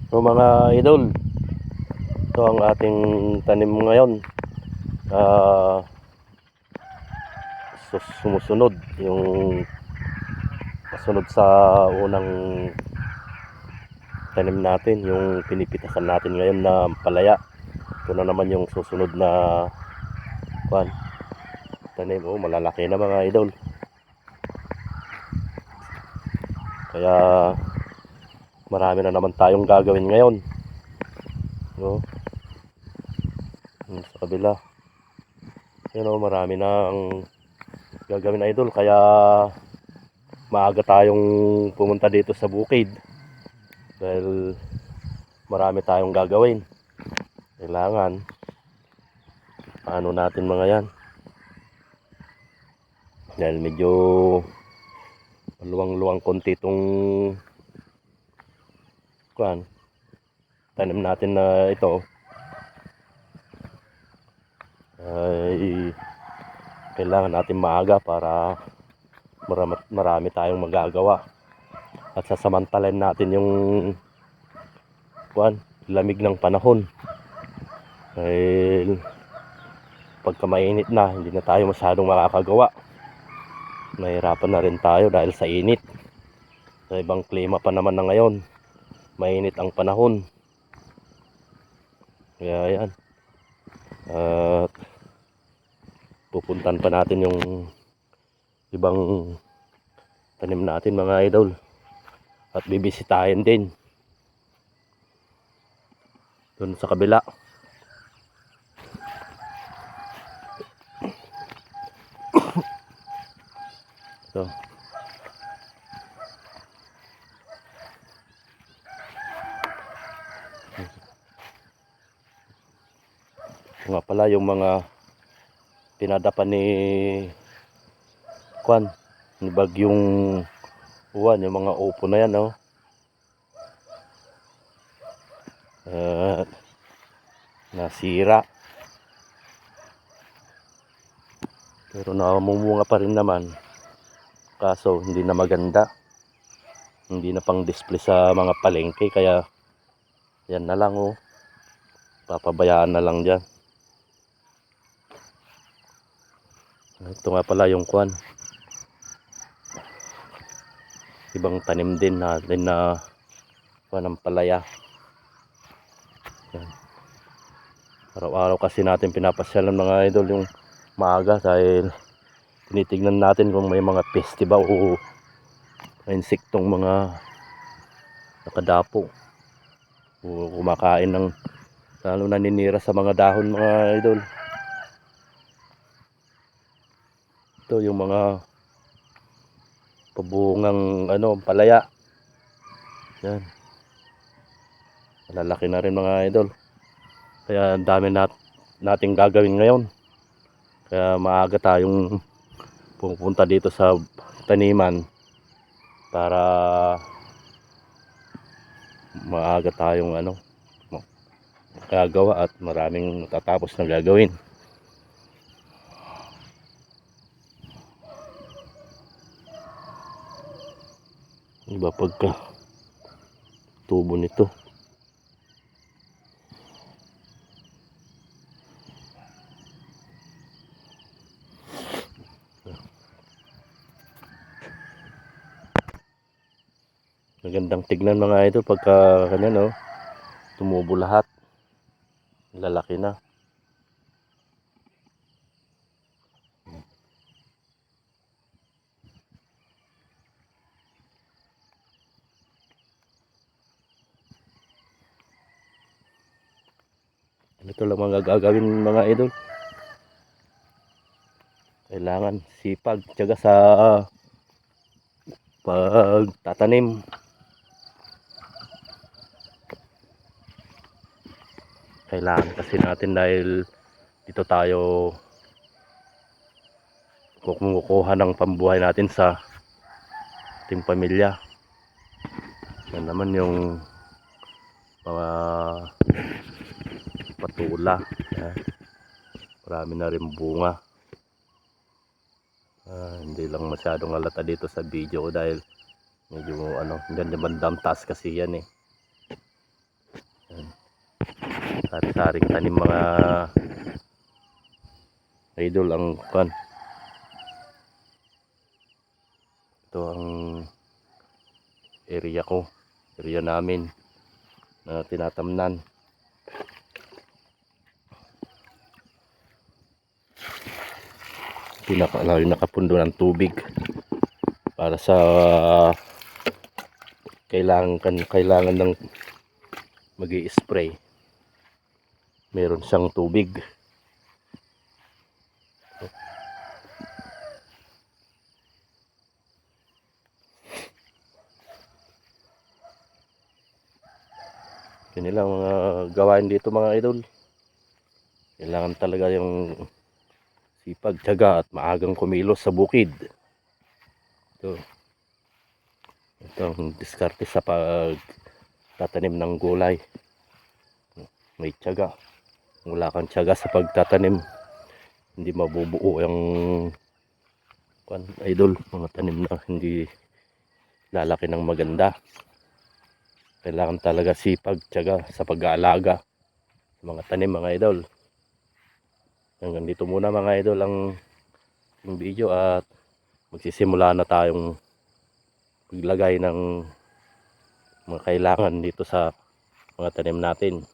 So mga idol, ito ang ating tanim ngayon. Sumusunod yung kasunod sa unang tanim natin, yung pinipitasan natin ngayon na palaya. Ito na naman yung susunod na tanim. Malalaki na mga idol. Kaya marami na naman tayong gagawin ngayon. Sa kabila. Marami na ang gagawin idol. Kaya maaga tayong pumunta dito sa bukid. Dahil marami tayong gagawin. Kailangan paano natin mga yan. Dahil medyo luwang-luwang konti itong tanim natin na ito. Ay kailangan natin maaga para marami tayong magagawa. At sasamantalain natin yung lamig ng panahon. Dahil pagka mainit na, hindi na tayo masyadong makakagawa. Mahirapan na rin tayo dahil sa init. Sa ibang klima pa naman na ngayon, mainit ang panahon. Kaya yan. At pupuntan pa natin yung ibang tanim natin mga idol. At bibisitahin din doon sa kabila. So, nga pala yung mga pinadapan ni Bagyong Juan, yung mga upo na yan, nasira. Pero namumunga pa rin naman. Kaso hindi na maganda. Hindi na pang display sa mga palengke. Kaya yan na lang papabayaan na lang dyan. Ito nga pala yung ibang tanim din natin na ng palaya. Yan. Araw-araw kasi natin pinapasyalan mga idol yung maaga dahil tinitignan natin kung may mga peste ba o insektong mga nakadapo o kumakain ng lalo naninira sa mga dahon mga idol. Ito yung mga pabungang palaya. Yan. Malalaki na rin mga idol. Kaya ang dami nating gagawin ngayon. Kaya maaga tayong pupunta dito sa taniman para maaga tayong gagawa at maraming matatapos na gagawin. Iba pagka tubo nito. Magandang tignan mga ito pagka ganyan tumubo lahat. Lalaki na. Ito lang mga gagawin mga idol. Kailangan sipag, tiyaga sa pagtatanim. Kailangan kasi natin dahil dito tayo kumukuha ng pambuhay natin sa ating pamilya. Yan naman yung mga patula. Marami na rin bunga. Hindi lang masyadong halata dito sa video ko dahil medyo dyan bandang taas kasi yan sari-saring tanim mga idol ang kan. Ito ang area namin na tinatamnan. Nakapundo ng tubig para sa kailangan ng magi-spray, meron siyang tubig. Yun lang mga gawain dito mga idol. Kailangan talaga yung sipag, tiyaga at maagang kumilos sa bukid. Ito ang diskarte sa pagtatanim ng gulay. May tiyaga. Kung wala kang tiyaga sa pagtatanim, hindi mabubuo yung idol, mga tanim na hindi lalaki ng maganda. Kailangan talaga sipag, tiyaga sa pag-aalaga sa mga tanim mga idol. Hanggang dito muna mga idol ang video at magsisimula na tayong maglagay ng mga kailangan dito sa mga tanim natin.